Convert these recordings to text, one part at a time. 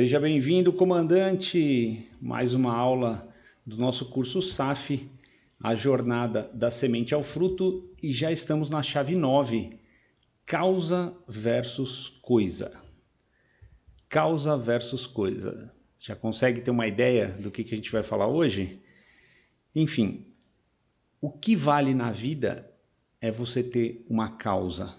Seja bem-vindo, comandante! Mais uma aula do nosso curso SAF, a jornada da semente ao fruto, e já estamos na chave 9, causa versus coisa. Causa versus coisa. Já consegue ter uma ideia do que a gente vai falar hoje? Enfim, o que vale na vida é você ter uma causa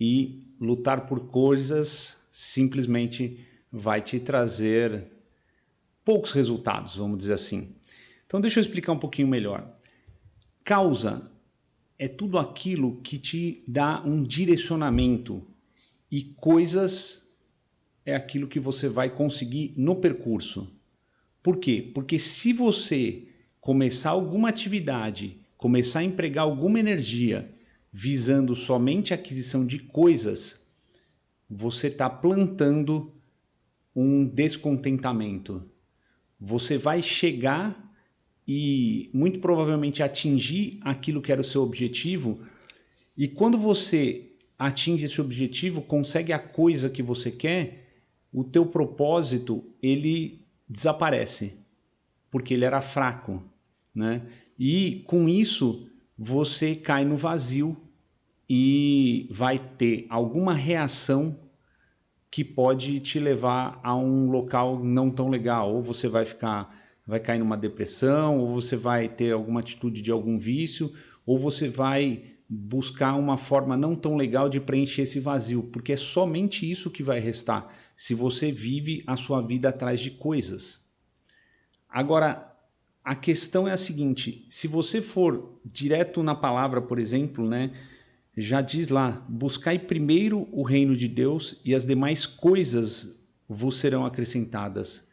e lutar por coisas simplesmente vai te trazer poucos resultados, vamos dizer assim. Então deixa eu explicar um pouquinho melhor. Causa é tudo aquilo que te dá um direcionamento e coisas é aquilo que você vai conseguir no percurso. Por quê? Porque se você começar alguma atividade, começar a empregar alguma energia visando somente a aquisição de coisas, você está plantando um descontentamento. Você vai chegar e muito provavelmente atingir aquilo que era o seu objetivo, e quando você atinge esse objetivo, consegue a coisa que você quer, o teu propósito ele desaparece, porque ele era fraco, né? E com isso você cai no vazio e vai ter alguma reação que pode te levar a um local não tão legal, ou você vai cair numa depressão, ou você vai ter alguma atitude de algum vício, ou você vai buscar uma forma não tão legal de preencher esse vazio, porque é somente isso que vai restar se você vive a sua vida atrás de coisas. Agora, a questão é a seguinte, se você for direto na palavra, por exemplo, né, já diz lá, buscai primeiro o reino de Deus e as demais coisas vos serão acrescentadas.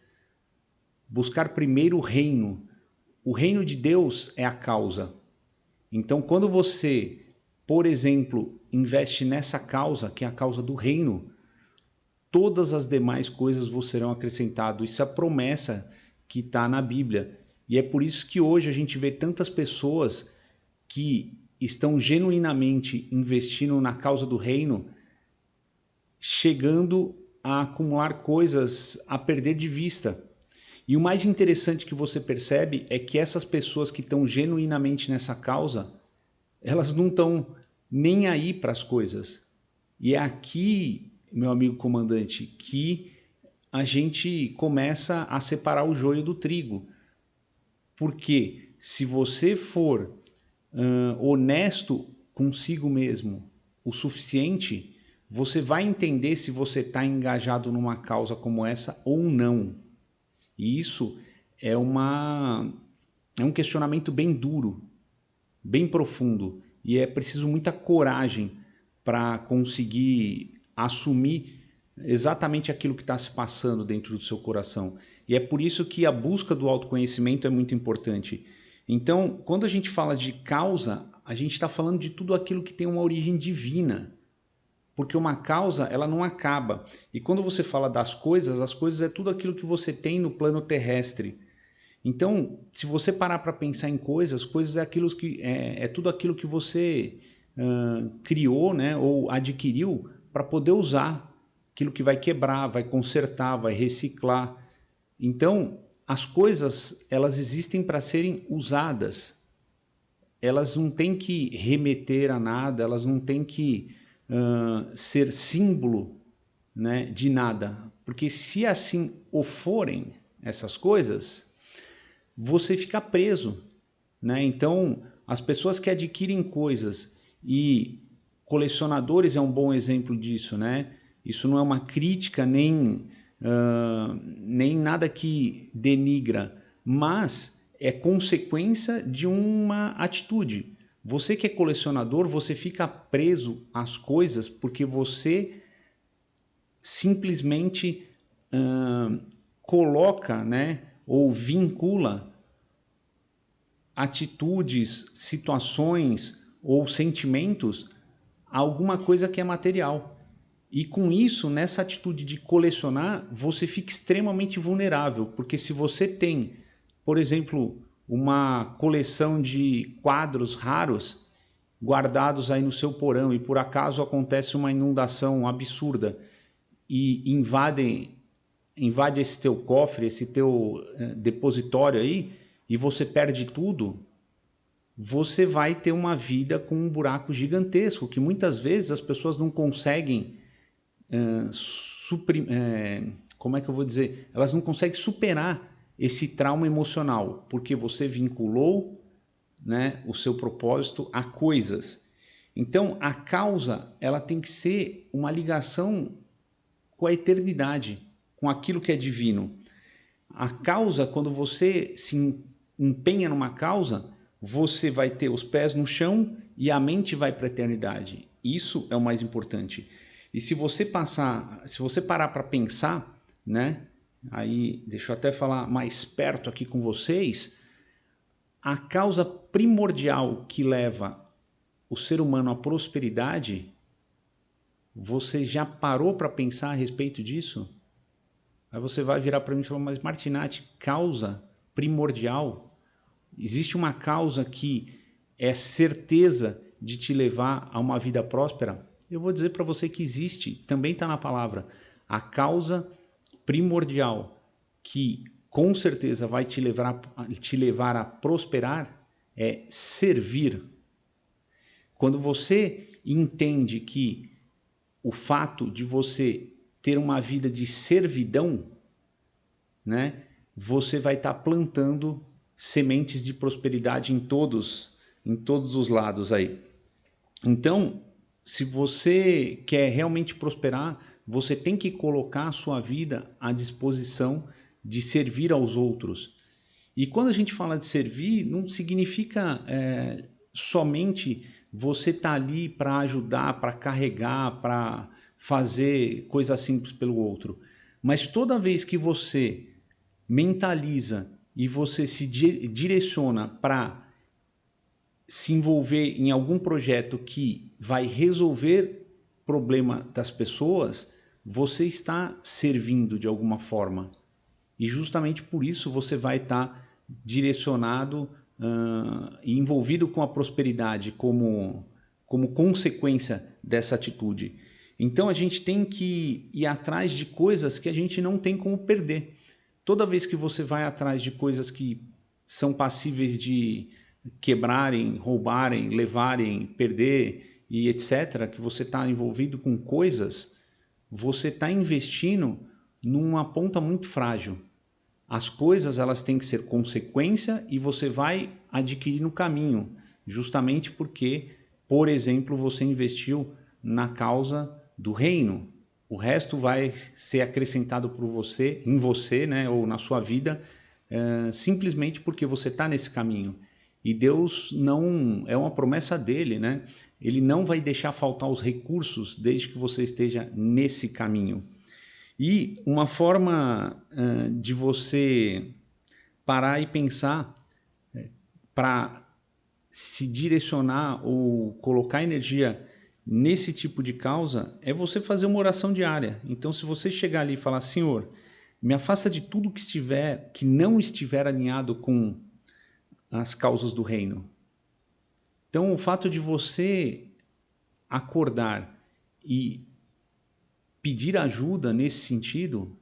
Buscar primeiro o reino. O reino de Deus é a causa. Então, quando você, por exemplo, investe nessa causa, que é a causa do reino, todas as demais coisas vos serão acrescentadas. Isso é a promessa que está na Bíblia. E é por isso que hoje a gente vê tantas pessoas que estão genuinamente investindo na causa do reino, chegando a acumular coisas a perder de vista. E o mais interessante que você percebe é que essas pessoas que estão genuinamente nessa causa, elas não estão nem aí para as coisas. E é aqui, meu amigo comandante, que a gente começa a separar o joio do trigo. Porque se você for honesto consigo mesmo o suficiente, você vai entender se você está engajado numa causa como essa ou não. E isso é um questionamento bem duro, bem profundo, e é preciso muita coragem para conseguir assumir exatamente aquilo que está se passando dentro do seu coração. E é por isso que a busca do autoconhecimento é muito importante. Então, quando a gente fala de causa, a gente está falando de tudo aquilo que tem uma origem divina. Porque uma causa, ela não acaba. E quando você fala das coisas, as coisas é tudo aquilo que você tem no plano terrestre. Então, se você parar para pensar em coisas, coisas é tudo aquilo que você criou, né, ou adquiriu para poder usar. Aquilo que vai quebrar, vai consertar, vai reciclar. Então, as coisas, elas existem para serem usadas. Elas não têm que remeter a nada, elas não têm que ser símbolo, né, de nada. Porque se assim o forem essas coisas, você fica preso, né? Então, as pessoas que adquirem coisas, e colecionadores é um bom exemplo disso, né? Isso não é uma crítica nem nada que denigra, mas é consequência de uma atitude. Você que é colecionador, você fica preso às coisas porque você simplesmente coloca, né, ou vincula atitudes, situações ou sentimentos a alguma coisa que é material. E com isso, nessa atitude de colecionar, você fica extremamente vulnerável, porque se você tem, por exemplo, uma coleção de quadros raros guardados aí no seu porão e por acaso acontece uma inundação absurda e invadem invade esse teu cofre, esse teu depositório aí, e você perde tudo, você vai ter uma vida com um buraco gigantesco, que muitas vezes as pessoas não conseguem como é que eu vou dizer? Elas não conseguem superar esse trauma emocional, porque você vinculou, né, o seu propósito a coisas. Então, a causa, ela tem que ser uma ligação com a eternidade, com aquilo que é divino. A causa, quando você se empenha numa causa, você vai ter os pés no chão e a mente vai para a eternidade. Isso é o mais importante. E se você parar para pensar, né? Aí, deixa eu até falar mais perto aqui com vocês, a causa primordial que leva o ser humano à prosperidade, você já parou para pensar a respeito disso? Aí você vai virar para mim e falar, mas Martinatti, causa primordial? Existe uma causa que é certeza de te levar a uma vida próspera? Eu vou dizer para você que existe, também está na palavra, a causa primordial que com certeza vai te levar a prosperar é servir. Quando você entende que o fato de você ter uma vida de servidão, né, você vai estar plantando sementes de prosperidade em todos os lados aí. Então, se você quer realmente prosperar, você tem que colocar a sua vida à disposição de servir aos outros. E quando a gente fala de servir, não significa somente você estar ali para ajudar, para carregar, para fazer coisas simples pelo outro. Mas toda vez que você mentaliza e você se direciona para se envolver em algum projeto que vai resolver problema das pessoas, você está servindo de alguma forma. E justamente por isso você vai estar direcionado e envolvido com a prosperidade como consequência dessa atitude. Então a gente tem que ir atrás de coisas que a gente não tem como perder. Toda vez que você vai atrás de coisas que são passíveis de quebrarem, roubarem, levarem, perder e etc., que você está envolvido com coisas, você está investindo numa ponta muito frágil. As coisas elas têm que ser consequência e você vai adquirir no caminho, justamente porque, por exemplo, você investiu na causa do reino. O resto vai ser acrescentado por você, em você, né, ou na sua vida, simplesmente porque você está nesse caminho. E Deus não é uma promessa dele, né? Ele não vai deixar faltar os recursos desde que você esteja nesse caminho. E uma forma de você parar e pensar para se direcionar ou colocar energia nesse tipo de causa é você fazer uma oração diária. Então, se você chegar ali e falar, Senhor, me afasta de tudo que não estiver alinhado com as causas do reino. Então, o fato de você acordar e pedir ajuda nesse sentido,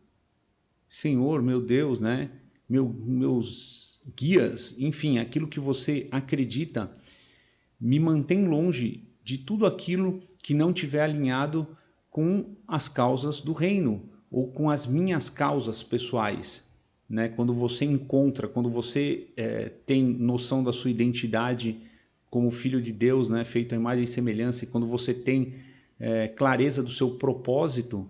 Senhor, meu Deus, né? Meus guias, enfim, aquilo que você acredita, me mantém longe de tudo aquilo que não tiver alinhado com as causas do reino ou com as minhas causas pessoais. Né? Quando você encontra, quando você tem noção da sua identidade como filho de Deus, né? Feito à imagem e semelhança, e quando você tem clareza do seu propósito,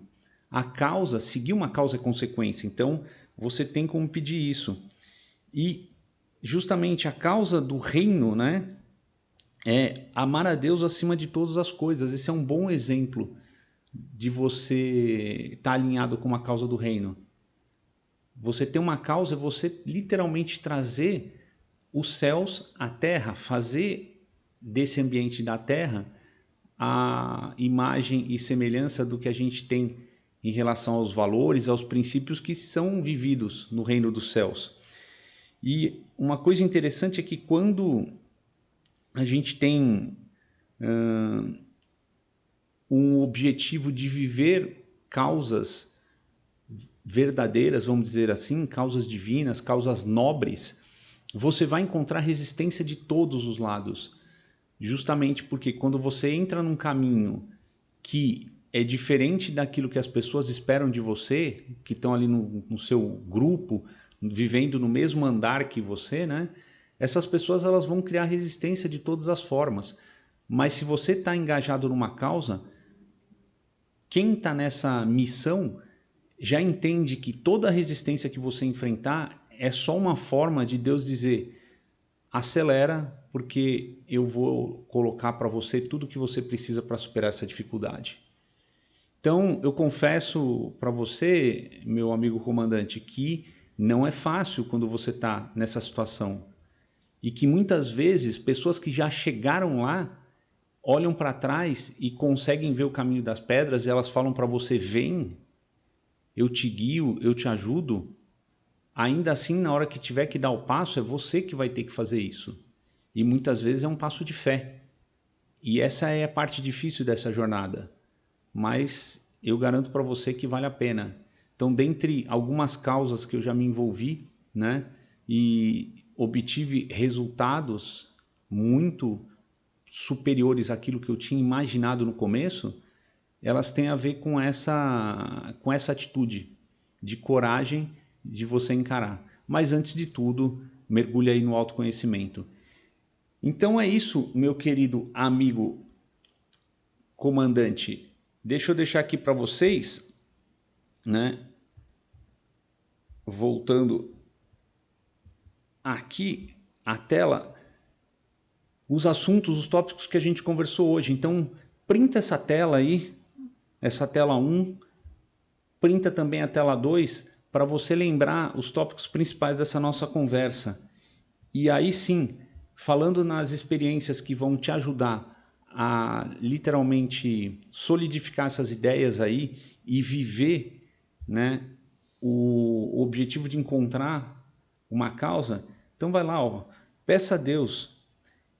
a causa, seguir uma causa é consequência. Então, você tem como pedir isso. E justamente a causa do reino, né, é amar a Deus acima de todas as coisas. Esse é um bom exemplo de você estar alinhado com uma causa do reino. Você ter uma causa é você literalmente trazer os céus à terra, fazer desse ambiente da terra a imagem e semelhança do que a gente tem em relação aos valores, aos princípios que são vividos no reino dos céus. E uma coisa interessante é que quando a gente tem um objetivo de viver causas verdadeiras, vamos dizer assim, causas divinas, causas nobres, você vai encontrar resistência de todos os lados. Justamente porque quando você entra num caminho que é diferente daquilo que as pessoas esperam de você, que estão ali no seu grupo, vivendo no mesmo andar que você, né? Essas pessoas elas vão criar resistência de todas as formas. Mas se você está engajado numa causa, quem está nessa missão já entende que toda a resistência que você enfrentar é só uma forma de Deus dizer: acelera, porque eu vou colocar para você tudo que você precisa para superar essa dificuldade. Então, eu confesso para você, meu amigo comandante, que não é fácil quando você está nessa situação. E que muitas vezes pessoas que já chegaram lá olham para trás e conseguem ver o caminho das pedras e elas falam para você: vem, eu te guio, eu te ajudo. Ainda assim, na hora que tiver que dar o passo, é você que vai ter que fazer isso. E muitas vezes é um passo de fé. E essa é a parte difícil dessa jornada. Mas eu garanto para você que vale a pena. Então, dentre algumas causas que eu já me envolvi, né, e obtive resultados muito superiores àquilo que eu tinha imaginado no começo, elas têm a ver com essa atitude de coragem de você encarar. Mas antes de tudo, mergulhe aí no autoconhecimento. Então é isso, meu querido amigo comandante. Deixa eu deixar aqui para vocês, né? Voltando aqui a tela, os assuntos, os tópicos que a gente conversou hoje. Então, printa essa tela aí, essa tela 1, printa também a tela 2 para você lembrar os tópicos principais dessa nossa conversa. E aí sim, falando nas experiências que vão te ajudar a literalmente solidificar essas ideias aí e viver, né, o objetivo de encontrar uma causa, então vai lá, ó, peça a Deus,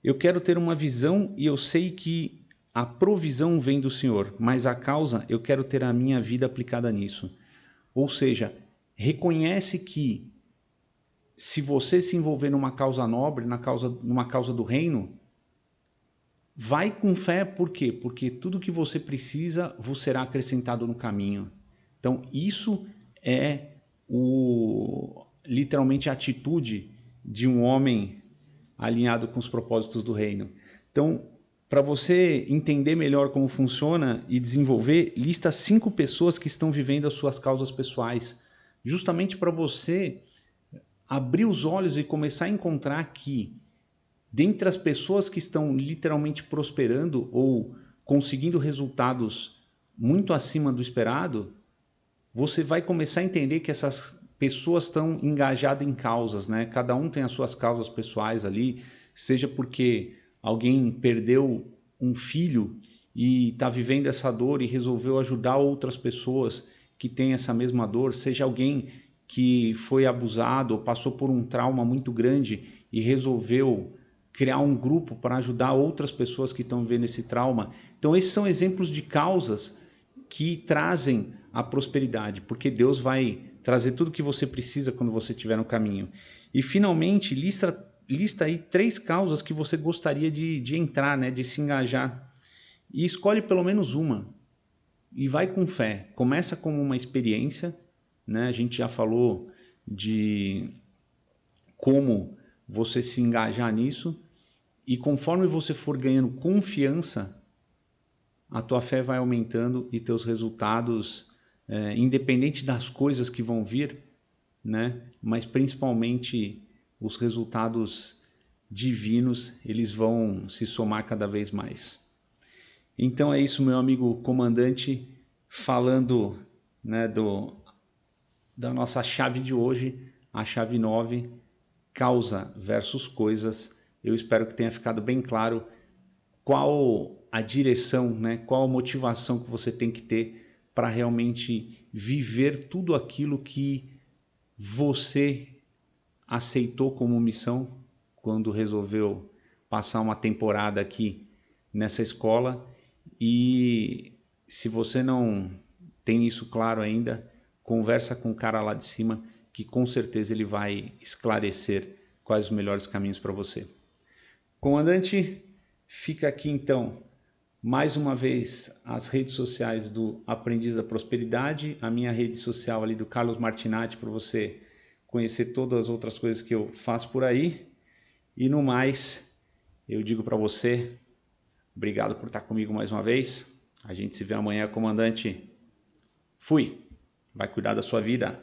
eu quero ter uma visão e eu sei que a provisão vem do Senhor, mas a causa eu quero ter a minha vida aplicada nisso. Ou seja, reconhece que se você se envolver numa causa nobre, numa causa do reino, vai com fé, por quê? Porque tudo que você precisa vos será acrescentado no caminho. Então, isso é literalmente a atitude de um homem alinhado com os propósitos do reino. Então, para você entender melhor como funciona e desenvolver, lista 5 pessoas que estão vivendo as suas causas pessoais, justamente para você abrir os olhos e começar a encontrar que, dentre as pessoas que estão literalmente prosperando ou conseguindo resultados muito acima do esperado, você vai começar a entender que essas pessoas estão engajadas em causas, né? Cada um tem as suas causas pessoais ali, seja porque alguém perdeu um filho e está vivendo essa dor e resolveu ajudar outras pessoas que têm essa mesma dor, seja alguém que foi abusado ou passou por um trauma muito grande e resolveu criar um grupo para ajudar outras pessoas que estão vivendo esse trauma. Então esses são exemplos de causas que trazem a prosperidade, porque Deus vai trazer tudo que você precisa quando você estiver no caminho. E finalmente, lista aí 3 causas que você gostaria de entrar, né, de se engajar. E escolhe pelo menos uma. E vai com fé. Começa como uma experiência, né? A gente já falou de como você se engajar nisso. E conforme você for ganhando confiança, a tua fé vai aumentando e teus resultados, independente das coisas que vão vir, né? Mas principalmente os resultados divinos, eles vão se somar cada vez mais. Então é isso, meu amigo comandante, falando, né, da nossa chave de hoje, a chave 9, causa versus coisas. Eu espero que tenha ficado bem claro qual a direção, né? Qual a motivação que você tem que ter para realmente viver tudo aquilo que você aceitou como missão quando resolveu passar uma temporada aqui nessa escola. E se você não tem isso claro ainda, conversa com o cara lá de cima, que com certeza ele vai esclarecer quais os melhores caminhos para você. Comandante, fica aqui então mais uma vez as redes sociais do Aprendiz da Prosperidade, a minha rede social ali do Carlos Martinatti, para você conhecer todas as outras coisas que eu faço por aí. E no mais, eu digo para você, obrigado por estar comigo mais uma vez. A gente se vê amanhã, comandante. Fui. Vai cuidar da sua vida.